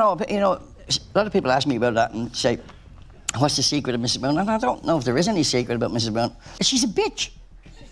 No, but a lot of people ask me about that and say, what's the secret of Mrs. Brown? And I don't know if there is any secret about Mrs. Brown. She's a bitch.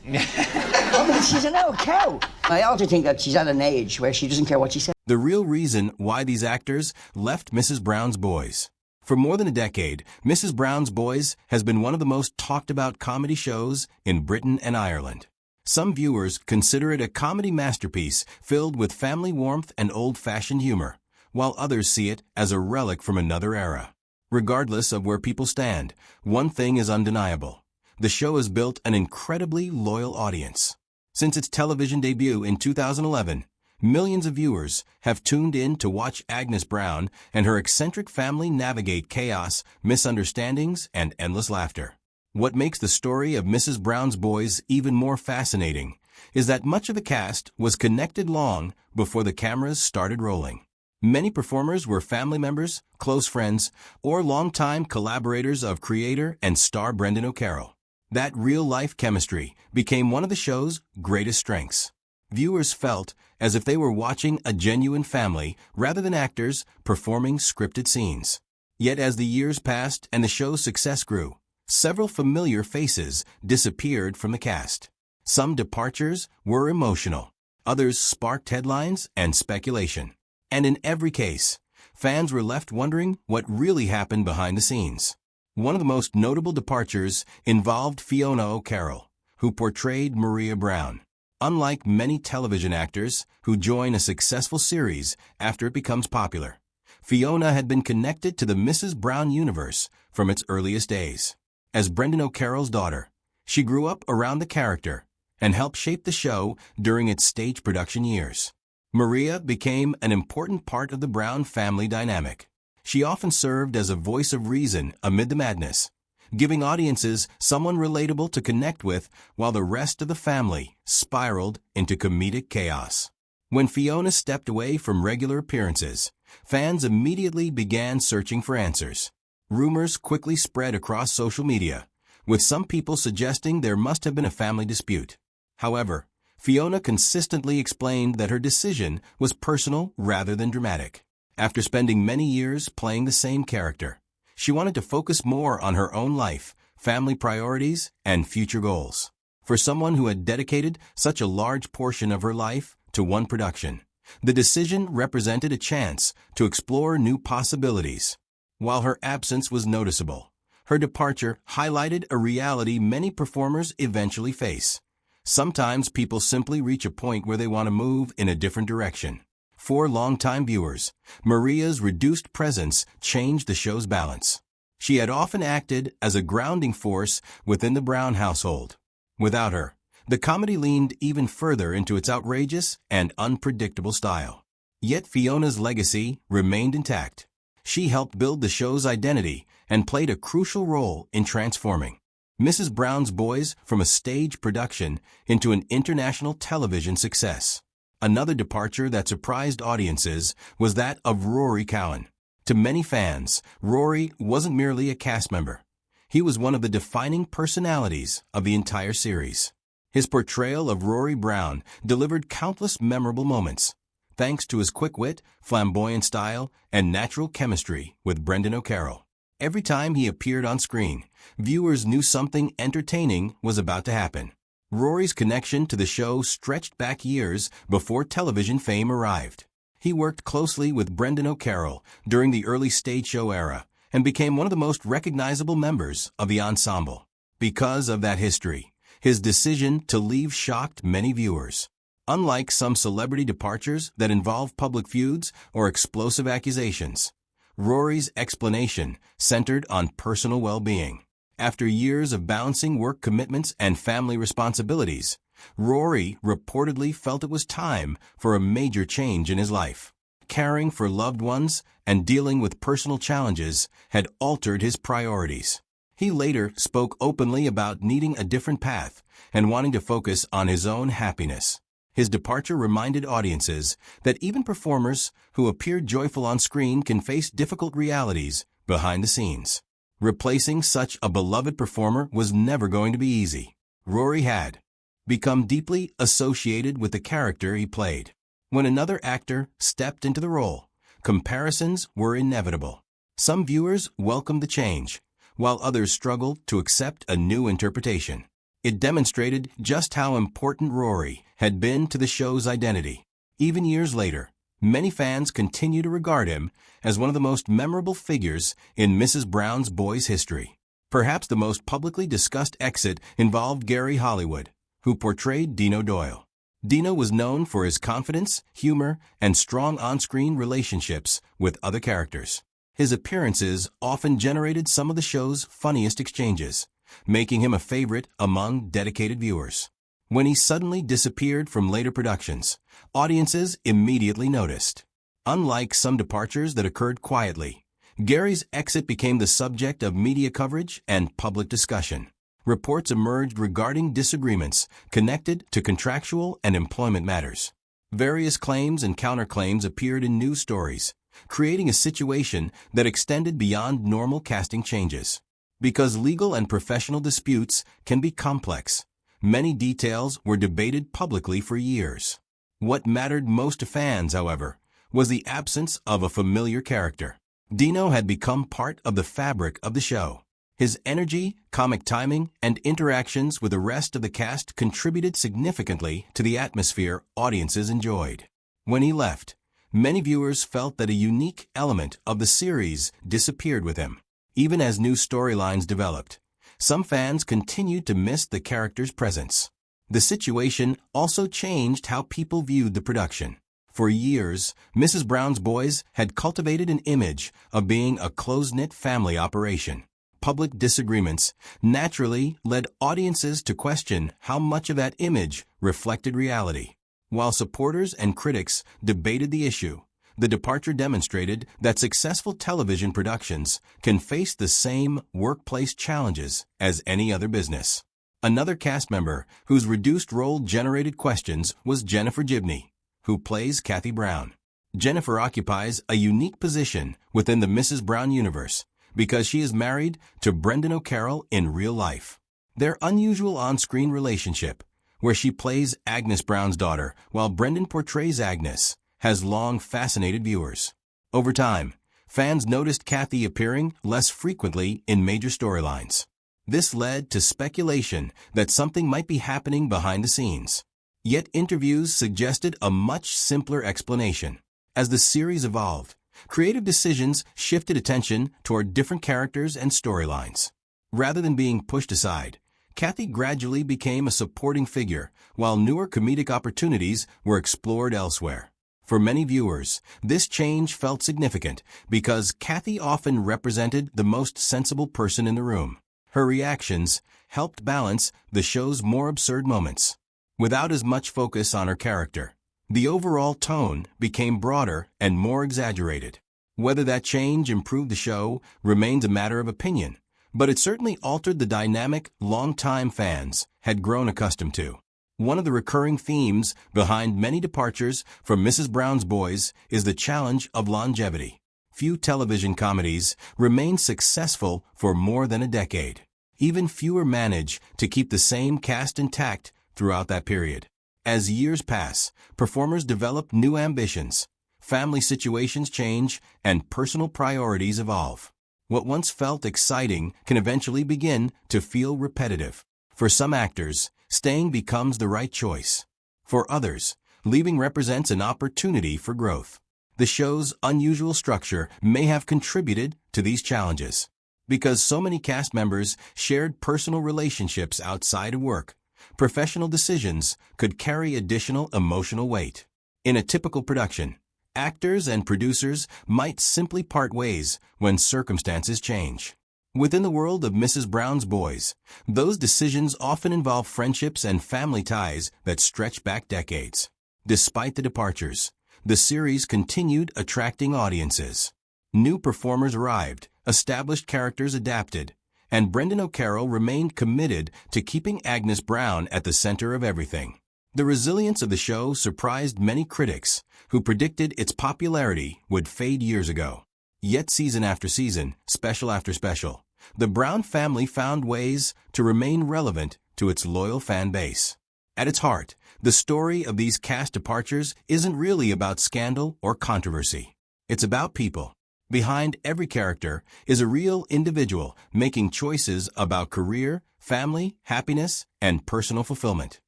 I mean, she's an old cow. I also think that she's at an age where she doesn't care what she says. The real reason why these actors left Mrs. Brown's Boys. For more than a decade, Mrs. Brown's Boys has been one of the most talked about comedy shows in Britain and Ireland. Some viewers consider it a comedy masterpiece filled with family warmth and old-fashioned humor, while others see it as a relic from another era. Regardless of where people stand, one thing is undeniable. The show has built an incredibly loyal audience. Since its television debut in 2011, millions of viewers have tuned in to watch Agnes Brown and her eccentric family navigate chaos, misunderstandings, and endless laughter. What makes the story of Mrs. Brown's Boys even more fascinating is that much of the cast was connected long before the cameras started rolling. Many performers were family members, close friends, or longtime collaborators of creator and star Brendan O'Carroll. That real-life chemistry became one of the show's greatest strengths. Viewers felt as if they were watching a genuine family rather than actors performing scripted scenes. Yet as the years passed and the show's success grew, several familiar faces disappeared from the cast. Some departures were emotional, others sparked headlines and speculation. And in every case, fans were left wondering what really happened behind the scenes. One of the most notable departures involved Fiona O'Carroll, who portrayed Maria Brown. Unlike many television actors who join a successful series after it becomes popular, Fiona had been connected to the Mrs. Brown universe from its earliest days. As Brendan O'Carroll's daughter, she grew up around the character and helped shape the show during its stage production years. Maria became an important part of the Brown family dynamic. She often served as a voice of reason amid the madness, giving audiences someone relatable to connect with while the rest of the family spiraled into comedic chaos. When Fiona stepped away from regular appearances, fans immediately began searching for answers. Rumors quickly spread across social media, with some people suggesting there must have been a family dispute. However, Fiona consistently explained that her decision was personal rather than dramatic. After spending many years playing the same character, she wanted to focus more on her own life, family priorities, and future goals. For someone who had dedicated such a large portion of her life to one production, the decision represented a chance to explore new possibilities. While her absence was noticeable, her departure highlighted a reality many performers eventually face. Sometimes people simply reach a point where they want to move in a different direction. For longtime viewers, Maria's reduced presence changed the show's balance. She had often acted as a grounding force within the Brown household. Without her, the comedy leaned even further into its outrageous and unpredictable style. Yet Fiona's legacy remained intact. She helped build the show's identity and played a crucial role in transforming Mrs. Brown's Boys from a stage production into an international television success. Another departure that surprised audiences was that of Rory Cowan. To many fans, Rory wasn't merely a cast member. He was one of the defining personalities of the entire series. His portrayal of Rory Brown delivered countless memorable moments, thanks to his quick wit, flamboyant style, and natural chemistry with Brendan O'Carroll. Every time he appeared on screen, viewers knew something entertaining was about to happen. Rory's connection to the show stretched back years before television fame arrived. He worked closely with Brendan O'Carroll during the early stage show era and became one of the most recognizable members of the ensemble. Because of that history, his decision to leave shocked many viewers. Unlike some celebrity departures that involve public feuds or explosive accusations, Rory's explanation centered on personal well-being. After years of balancing work commitments and family responsibilities, Rory reportedly felt it was time for a major change in his life. Caring for loved ones and dealing with personal challenges had altered his priorities. He later spoke openly about needing a different path and wanting to focus on his own happiness. His departure reminded audiences that even performers who appear joyful on screen can face difficult realities behind the scenes. Replacing such a beloved performer was never going to be easy. Rory had become deeply associated with the character he played. When another actor stepped into the role, comparisons were inevitable. Some viewers welcomed the change, while others struggled to accept a new interpretation. It demonstrated just how important Rory had been to the show's identity. Even years later, many fans continue to regard him as one of the most memorable figures in Mrs. Brown's Boys history. Perhaps the most publicly discussed exit involved Gary Hollywood, who portrayed Dino Doyle. Dino was known for his confidence, humor, and strong on-screen relationships with other characters. His appearances often generated some of the show's funniest exchanges, making him a favorite among dedicated viewers. When he suddenly disappeared from later productions, audiences immediately noticed. Unlike some departures that occurred quietly, Gary's exit became the subject of media coverage and public discussion. Reports emerged regarding disagreements connected to contractual and employment matters. Various claims and counterclaims appeared in news stories, creating a situation that extended beyond normal casting changes. Because legal and professional disputes can be complex, many details were debated publicly for years. What mattered most to fans, however, was the absence of a familiar character. Dino had become part of the fabric of the show. His energy, comic timing, and interactions with the rest of the cast contributed significantly to the atmosphere audiences enjoyed. When he left, many viewers felt that a unique element of the series disappeared with him. Even as new storylines developed, some fans continued to miss the character's presence. The situation also changed how people viewed the production. For years, Mrs. Brown's Boys had cultivated an image of being a close-knit family operation. Public disagreements naturally led audiences to question how much of that image reflected reality. While supporters and critics debated the issue, the departure demonstrated that successful television productions can face the same workplace challenges as any other business. Another cast member whose reduced role generated questions was Jennifer Gibney, who plays Kathy Brown. Jennifer occupies a unique position within the Mrs. Brown universe because she is married to Brendan O'Carroll in real life. Their unusual on-screen relationship, where she plays Agnes Brown's daughter while Brendan portrays Agnes, has long fascinated viewers. Over time, fans noticed Kathy appearing less frequently in major storylines. This led to speculation that something might be happening behind the scenes. Yet interviews suggested a much simpler explanation. As the series evolved, creative decisions shifted attention toward different characters and storylines. Rather than being pushed aside, Kathy gradually became a supporting figure, while newer comedic opportunities were explored elsewhere. For many viewers, this change felt significant because Kathy often represented the most sensible person in the room. Her reactions helped balance the show's more absurd moments. Without as much focus on her character, the overall tone became broader and more exaggerated. Whether that change improved the show remains a matter of opinion, but it certainly altered the dynamic longtime fans had grown accustomed to. One of the recurring themes behind many departures from Mrs. Brown's Boys is the challenge of longevity. Few television comedies remain successful for more than a decade. Even fewer manage to keep the same cast intact throughout that period. As years pass, performers develop new ambitions, family situations change, and personal priorities evolve. What once felt exciting can eventually begin to feel repetitive. For some actors, staying becomes the right choice. For others, leaving represents an opportunity for growth. The show's unusual structure may have contributed to these challenges. Because so many cast members shared personal relationships outside of work, professional decisions could carry additional emotional weight. In a typical production, actors and producers might simply part ways when circumstances change. Within the world of Mrs. Brown's Boys, those decisions often involve friendships and family ties that stretch back decades. Despite the departures, the series continued attracting audiences. New performers arrived, established characters adapted, and Brendan O'Carroll remained committed to keeping Agnes Brown at the center of everything. The resilience of the show surprised many critics who predicted its popularity would fade years ago. Yet season after season, special after special, the Brown family found ways to remain relevant to its loyal fan base. At its heart, the story of these cast departures isn't really about scandal or controversy. It's about people. Behind every character is a real individual making choices about career, family, happiness, and personal fulfillment.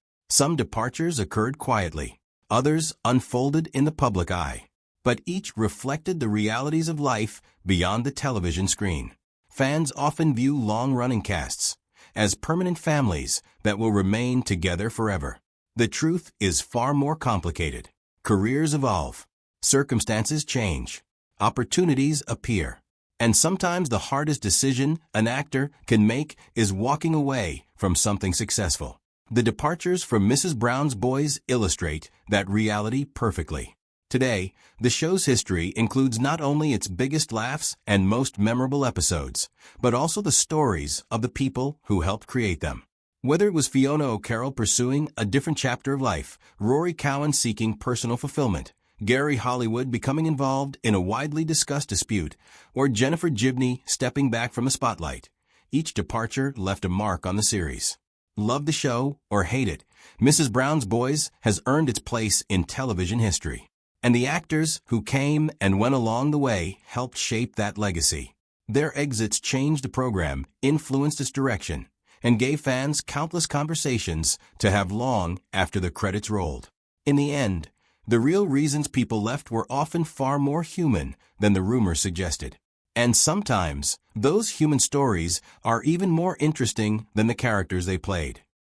Some departures occurred quietly. Others unfolded in the public eye. But each reflected the realities of life beyond the television screen. Fans often view long-running casts as permanent families that will remain together forever. The truth is far more complicated. Careers evolve. Circumstances change. Opportunities appear. And sometimes the hardest decision an actor can make is walking away from something successful. The departures from Mrs. Brown's Boys illustrate that reality perfectly. Today, the show's history includes not only its biggest laughs and most memorable episodes, but also the stories of the people who helped create them. Whether it was Fiona O'Carroll pursuing a different chapter of life, Rory Cowan seeking personal fulfillment, Gary Hollywood becoming involved in a widely discussed dispute, or Jennifer Gibney stepping back from the spotlight, each departure left a mark on the series. Love the show or hate it, Mrs. Brown's Boys has earned its place in television history. And the actors who came and went along the way helped shape that legacy. Their exits changed the program, influenced its direction, and gave fans countless conversations to have long after the credits rolled. In the end, the real reasons people left were often far more human than the rumors suggested. And sometimes, those human stories are even more interesting than the characters they played.